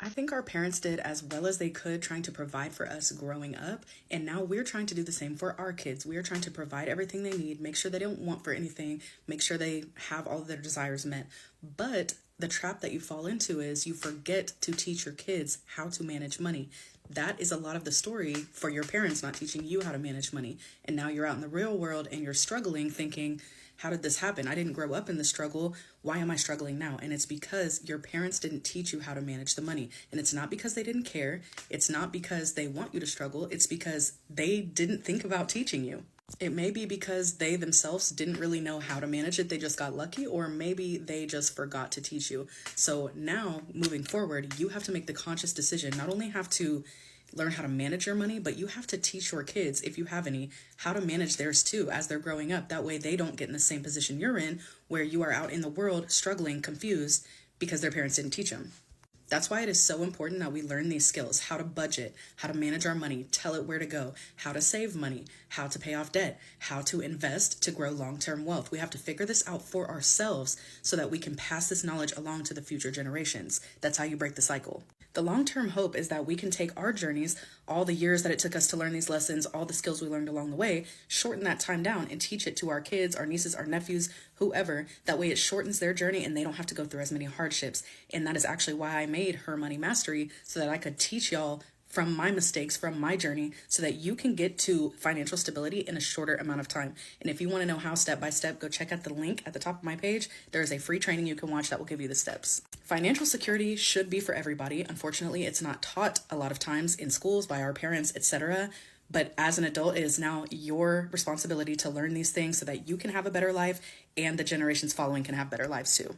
I think our parents did as well as they could trying to provide for us growing up. And now we're trying to do the same for our kids. We are trying to provide everything they need, make sure they don't want for anything, make sure they have all of their desires met. But the trap that you fall into is you forget to teach your kids how to manage money. That is a lot of the story for your parents not teaching you how to manage money. And now you're out in the real world and you're struggling thinking, how did this happen? I didn't grow up in the struggle. Why am I struggling now? And it's because your parents didn't teach you how to manage the money. And it's not because they didn't care. It's not because they want you to struggle. It's because they didn't think about teaching you. It may be because they themselves didn't really know how to manage it. They just got lucky, or maybe they just forgot to teach you. So now moving forward, you have to make the conscious decision, not only have to learn how to manage your money, but you have to teach your kids, if you have any, how to manage theirs too as they're growing up. That way they don't get in the same position you're in, where you are out in the world struggling, confused because their parents didn't teach them. That's why it is so important that we learn these skills: how to budget, how to manage our money, tell it where to go, how to save money, how to pay off debt, how to invest to grow long-term wealth. We have to figure this out for ourselves so that we can pass this knowledge along to the future generations. That's how you break the cycle. The long-term hope is that we can take our journeys, all the years that it took us to learn these lessons, all the skills we learned along the way, shorten that time down and teach it to our kids, our nieces, our nephews, whoever. That way it shortens their journey and they don't have to go through as many hardships. And that is actually why I made Her Money Mastery, so that I could teach y'all from my mistakes, from my journey, so that you can get to financial stability in a shorter amount of time. And if you want to know how step by step, go check out the link at the top of my page. There is a free training you can watch that will give you the steps. Financial security should be for everybody. Unfortunately, it's not taught a lot of times in schools by our parents, etc. But as an adult, it is now your responsibility to learn these things so that you can have a better life and the generations following can have better lives too.